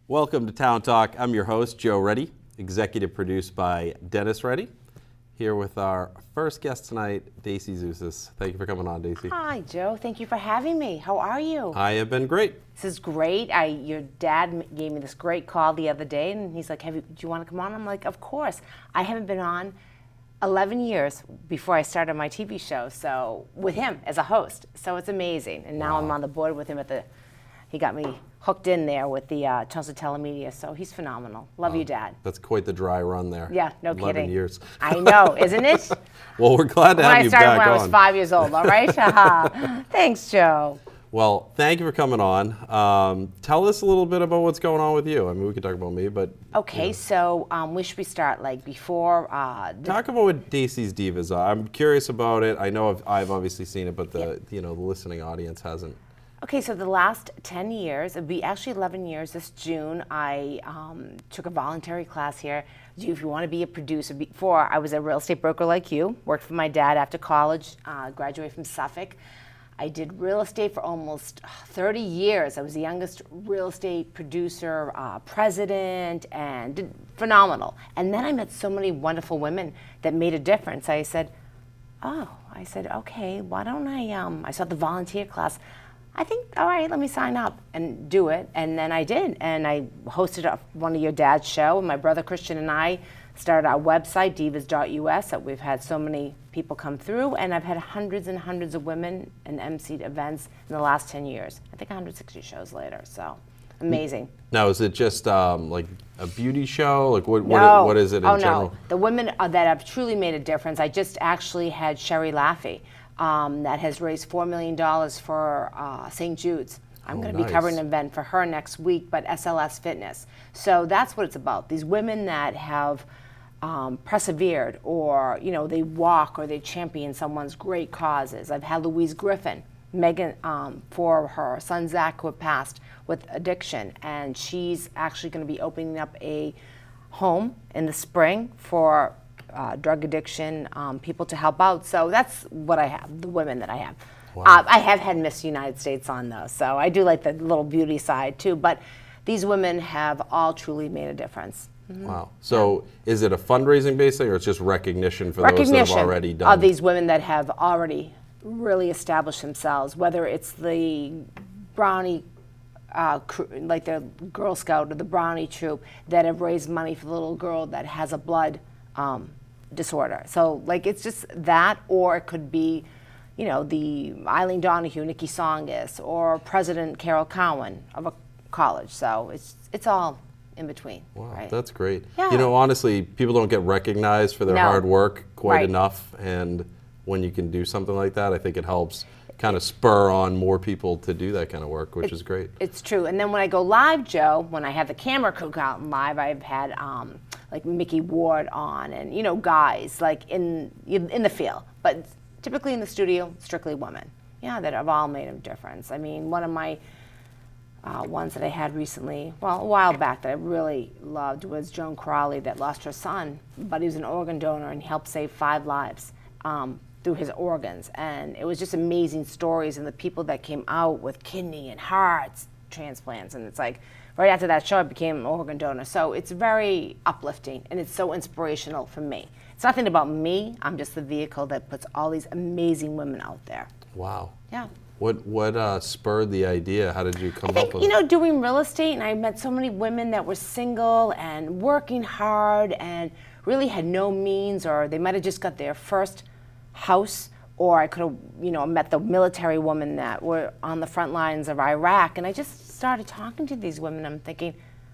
Welcome to Town Talk. I'm your host, Joe Reddy, executive produced by Dennis Reddy. Here with our first guest tonight, Dacey Zouzas. Thank you for coming on, Dacey. Hi, Joe. Thank you for having me. How are you? I have been great. This is great. Your dad gave me this great call the other day, and he's like, do you want to come on? I'm like, of course. I haven't been on 11 years before I started my TV show, so with him as a host. So it's amazing. And now I'm on the board with him he got me hooked in there with the Chelmsford TeleMedia, so he's phenomenal. Love you, Dad. That's quite the dry run there. Yeah, no kidding. 11 years. I know, isn't it? Well, we're glad to have you back on. I started when I was 5 years old, all right? Thanks, Joe. Well, thank you for coming on. Tell us a little bit about what's going on with you. I mean, we could talk about me, but... Okay, so where should we start? Like before... Talk about what Dacey's Divas are. I'm curious about it. I know I've obviously seen it, but the listening audience hasn't. Okay, so the last 10 years, it'll be actually 11 years this June, I took a voluntary class here. If you want to be a producer, before I was a real estate broker like you, worked for my dad after college, graduated from Suffolk. I did real estate for almost 30 years. I was the youngest real estate producer, president, and did phenomenal. And then I met so many wonderful women that made a difference. I said, okay, why don't I saw the volunteer class. I think, all right, let me sign up and do it. And then I did. And I hosted one of your dad's show. And my brother Christian and I started our website, divas.us, that we've had so many people come through. And I've had hundreds and hundreds of women and emceed events in the last 10 years. I think 160 shows later. So amazing. Now, is it just like a beauty show? Like what is it in general? No. The women that have truly made a difference. I just actually had Sherry Laffey. That has raised $4 million for St. Jude's. I'm going to be covering an event for her next week, but SLS Fitness. So that's what it's about. These women that have persevered, or they walk or they champion someone's great causes. I've had Louise Griffin, Megan, for her son Zach, who had passed with addiction, and she's actually going to be opening up a home in the spring for drug addiction, people to help out. So that's what I have, the women that I have. Wow. I have had Miss United States on though, so I do like the little beauty side too, but these women have all truly made a difference. Mm-hmm. Wow. So is it a fundraising based thing, or it's just recognition for those that have already done? Of these women that have already really established themselves, whether it's the Brownie like the Girl Scout or the Brownie Troop that have raised money for the little girl that has a blood disorder. So like it's just that, or it could be, the Eileen Donahue, Nikki Songus, or President Carol Cowan of a college. So it's all in between. Wow, right? That's great. Yeah. Honestly, people don't get recognized for their hard work quite enough, and when you can do something like that, I think it helps kind of spur on more people to do that kind of work, which is great. It's true. And then when I go live, Joe, when I have the camera crew out live, I've had like Mickey Ward on, and guys like in the field, but typically in the studio, strictly women. Yeah, that have all made a difference. I mean, one of my ones that I had recently, a while back, that I really loved was Joan Crawley, that lost her son, but he was an organ donor and he helped save 5 lives through his organs. And it was just amazing stories, and the people that came out with kidney and hearts transplants, and it's like right after that show I became an organ donor. So it's very uplifting, and it's so inspirational for me. It's nothing about me. I'm just the vehicle that puts all these amazing women out there. Wow. Yeah. What spurred the idea? How did you come up with it? Doing real estate, and I met so many women that were single and working hard and really had no means, or they might have just got their first house, or I could have, met the military women that were on the front lines of Iraq, and I just started talking to these women. I'm thinking,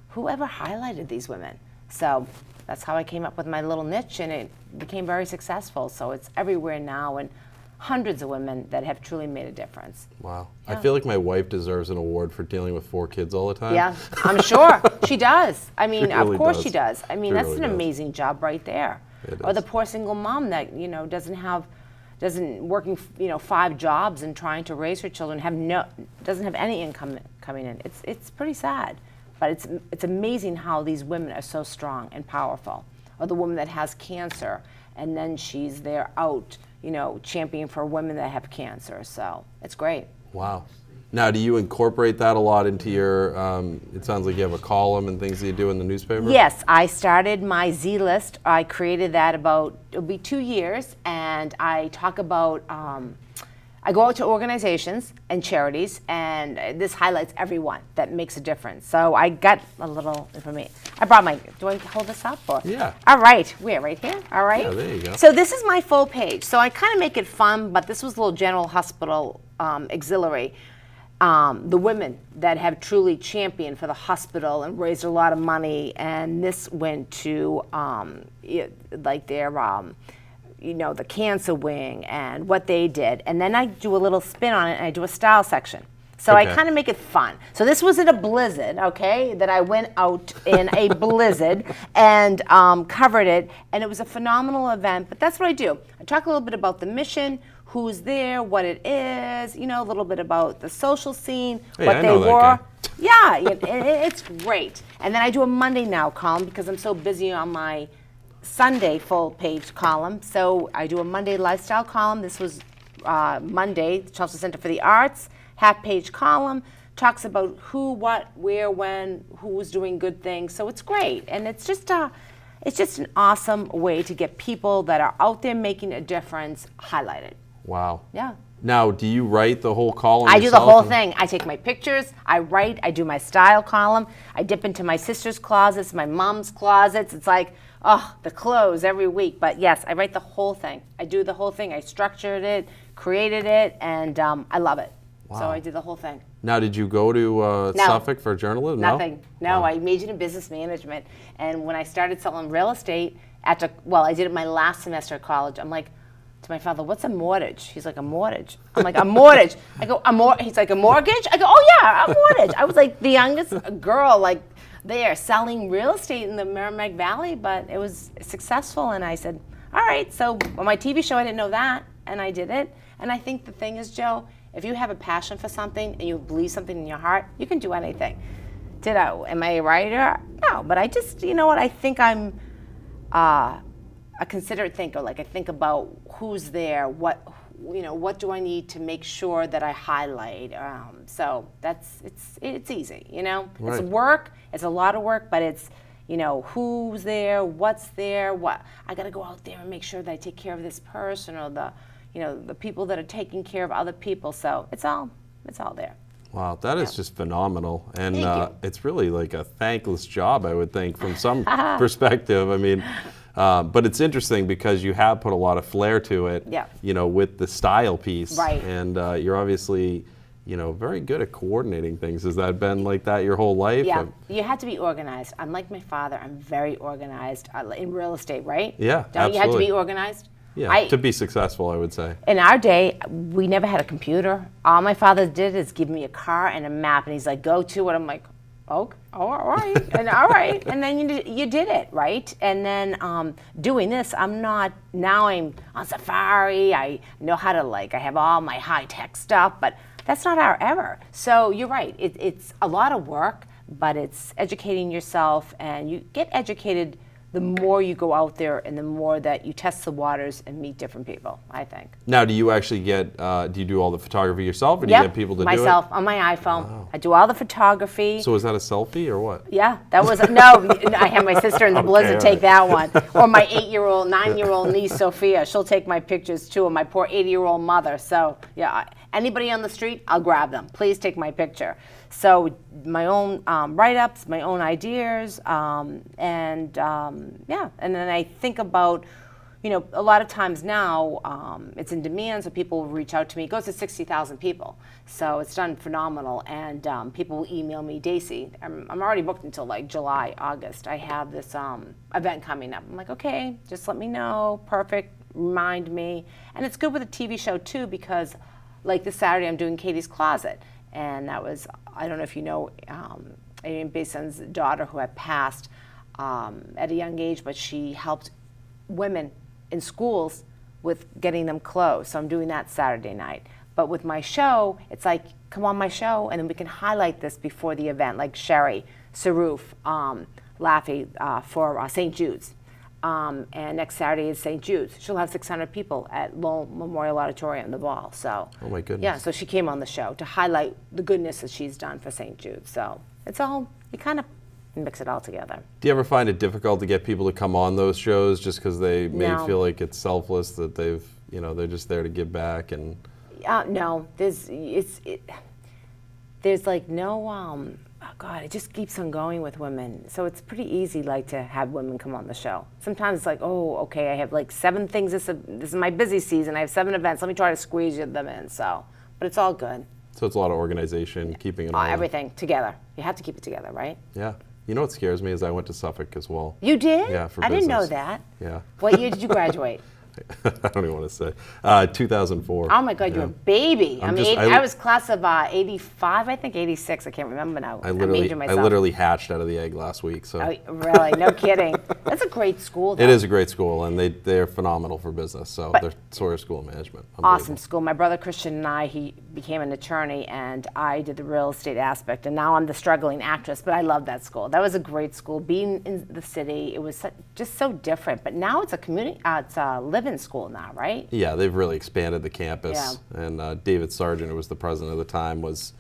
whoever highlighted these women? So that's how I came up with my little niche, and it became very successful. So it's everywhere now, and hundreds of women that have truly made a difference. Wow. Yeah. I feel like my wife deserves an award for dealing with 4 kids all the time. Yeah, I'm sure. She does. I mean, really of course does. She does. I mean, She that's really an does. amazing job right there. Or the poor single mom that, doesn't working, 5 jobs and trying to raise her children, doesn't have any income coming in. It's pretty sad. But it's amazing how these women are so strong and powerful. Or the woman that has cancer, and then she's there out, championing for women that have cancer. So it's great. Wow. Now, do you incorporate that a lot into your, it sounds like you have a column and things that you do in the newspaper? Yes, I started my Z list. I created that it'll be 2 years, and I talk about, I go out to organizations and charities, and this highlights everyone that makes a difference. So I got a little information. I brought do I hold this up? Or? Yeah. All right, where, right here? All right. Yeah, there you go. So this is my full page. So I kind of make it fun, but this was a little general hospital auxiliary. The women that have truly championed for the hospital and raised a lot of money, and this went to like their the cancer wing and what they did, and then I do a little spin on it and I do a style section. So I kind of make it fun. So this was in a blizzard, okay, that I went out in a blizzard and covered it, and it was a phenomenal event. But that's what I do. I talk a little bit about the mission, who's there, what it is, a little bit about the social scene, what they wore. Yeah, it's great. And then I do a Monday Now column because I'm so busy on my Sunday full page column. So I do a Monday lifestyle column. This was Monday, Chelmsford Center for the Arts, half page column, talks about who, what, where, when, who was doing good things. So it's great. And it's just an awesome way to get people that are out there making a difference highlighted. Wow. Yeah. Now, do you write the whole column I yourself? do the whole thing. I take my pictures, I write, I do my style column, I dip into my sister's closets, my mom's closets. It's like, the clothes every week. But yes, I write the whole thing. I do the whole thing. I structured it, created it, and I love it. Wow. So I did the whole thing. Now, did you go to Suffolk for journalism? Nothing. No, wow. I majored in business management. And when I started selling real estate, I did it my last semester at college. I'm like, to my father, what's a mortgage? He's like, a mortgage. I'm like, a mortgage. I go, he's like, a mortgage? I go, oh yeah, a mortgage. I was like the youngest girl, like there selling real estate in the Merrimack Valley, but it was successful. And I said, all right. So on my TV show, I didn't know that, and I did it. And I think the thing is, Joe, if you have a passion for something and you believe something in your heart, you can do anything. Am I a writer? No, but I just, I think I'm a considerate thinker. Like I think about who's there, what do I need to make sure that I highlight. So it's easy, Right. It's work. It's a lot of work, but it's who's there, what's there, what I got to go out there and make sure that I take care of this person or the people that are taking care of other people. So it's all there. Wow, that is just phenomenal. And it's really like a thankless job, I would think, from some perspective. I mean, but it's interesting because you have put a lot of flair to it, with the style piece. Right. And you're obviously, very good at coordinating things. Has that been like that your whole life? Yeah, you have to be organized. Unlike my father, I'm very organized in real estate, right? Yeah, Don't you have to be organized? Yeah, to be successful, I would say. In our day, we never had a computer. All my father did is give me a car and a map, and he's like, go to it. I'm like, oh, all right, and all right. And then you did it, right? And then doing this, I'm on safari. I know how to I have all my high-tech stuff, but that's not our ever. So you're right. It's a lot of work, but it's educating yourself, and you get educated the more you go out there and the more that you test the waters and meet different people, I think. Now, do you actually do you do all the photography yourself, or do you get people to do it? Myself, on my iPhone. Wow. I do all the photography. So is that a selfie or what? Yeah, that was, no, I have my sister in the blizzard take that one. Or my 9-year-old niece, Sophia, she'll take my pictures too, and my poor 80-year-old mother. So, yeah, anybody on the street, I'll grab them. Please take my picture. So my own write-ups, my own ideas, and then I think about, a lot of times now it's in demand, so people will reach out to me. It goes to 60,000 people, so it's done phenomenal, and people will email me, Dacey, I'm already booked until July, August. I have this event coming up. I'm like, okay, just let me know, perfect, remind me. And it's good with a TV show too, because this Saturday I'm doing Katie's Closet. And that was, I don't know if you know, Adrian Bason's daughter who had passed at a young age, but she helped women in schools with getting them clothes. So I'm doing that Saturday night. But with my show, it's like, come on my show, and then we can highlight this before the event, like Sherry Saroof, Laffey for St. Jude's. And next Saturday is St. Jude's. She'll have 600 people at Lowell Memorial Auditorium, the ball. So, oh my goodness. Yeah, so she came on the show to highlight the goodness that she's done for St. Jude's. So it's all, you kind of mix it all together. Do you ever find it difficult to get people to come on those shows just because they may feel like it's selfless, that they've, they're just there to give back? And no, there's like no, oh God, it just keeps on going with women. So it's pretty easy, like, to have women come on the show. Sometimes it's like, oh, okay, I have like 7 things. This is my busy season. I have 7 events. Let me try to squeeze them in. So, but it's all good. So it's a lot of organization, keeping it all everything together. You have to keep it together, right? Yeah. You know what scares me is I went to Suffolk as well. You did? Yeah, for I business. didn't know that. Yeah. What year did you graduate? I don't even want to say. 2004. Oh my God, you're a baby. I I was class of 85, I think 86. I can't remember now. I literally hatched out of the egg last week. So. Oh, really? No kidding. That's a great school, though. It is a great school, and they're phenomenal for business. So they're Sawyer School of Management. Awesome school. My brother Christian and I, he became an attorney, and I did the real estate aspect, and now I'm the struggling actress. But I love that school. That was a great school. Being in the city, it was just so different. But now it's a community. It's a live-in school now, right? Yeah, they've really expanded the campus. Yeah. And David Sargent, who was the president at the time, was,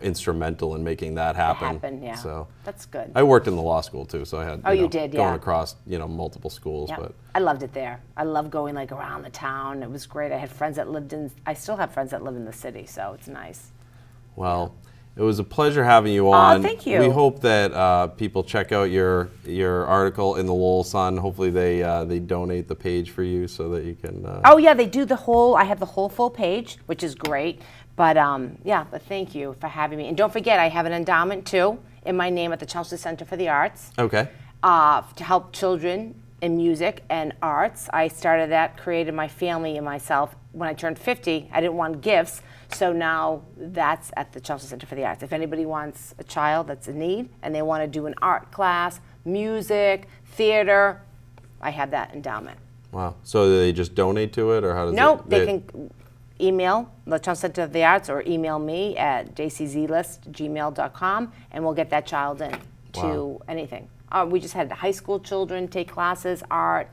instrumental in making that happen. Yeah. So that's good. I worked in the law school too, so I had you did, going across multiple schools. Yeah. But I loved it there. I loved going like around the town. It was great. I had friends that I still have friends that live in the city, so it's nice. Well, it was a pleasure having you on. Oh, thank you. We hope that people check out your article in the Lowell Sun. Hopefully they donate the page for you so that you can. Oh yeah, they do I have the whole full page, which is great. But but thank you for having me. And don't forget, I have an endowment too in my name at the Chelmsford Center for the Arts. Okay. To help children in music and arts. I started that, created my family and myself. When I turned 50, I didn't want gifts. So now that's at the Chelmsford Center for the Arts. If anybody wants a child that's in need and they want to do an art class, music, theater, I have that endowment. Wow. So do they just donate to it, or how does Nope, they can email the Chelmsford Center of the Arts or email me at daceyzlist@gmail.com, and we'll get that child in to anything. We just had high school children take classes, art,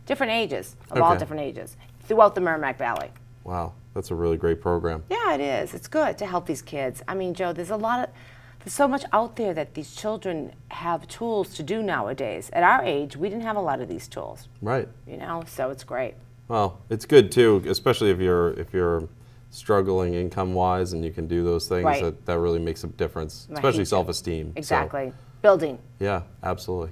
different ages, of all different ages, throughout the Merrimack Valley. Wow, that's a really great program. Yeah, it is. It's good to help these kids. I mean, Joe, there's so much out there that these children have tools to do nowadays. At our age, we didn't have a lot of these tools. Right. So it's great. Well, it's good too, especially if you're struggling income-wise and you can do those things. Right. That really makes a difference, especially self-esteem. Exactly. So, building. Yeah, absolutely.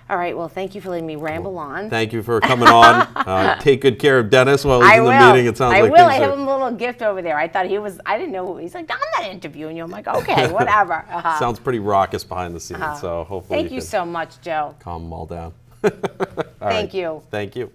All right, well, thank you for letting me ramble on. Thank you for coming on. Take good care of Dennis while he's in the meeting. It sounds like I will. I have him a little gift over there. I didn't know. He's like, I'm not interviewing you. I'm like, okay, whatever. Sounds pretty raucous behind the scenes, so hopefully Thank you so much, Joe. calm them all down. Thank you. Thank you.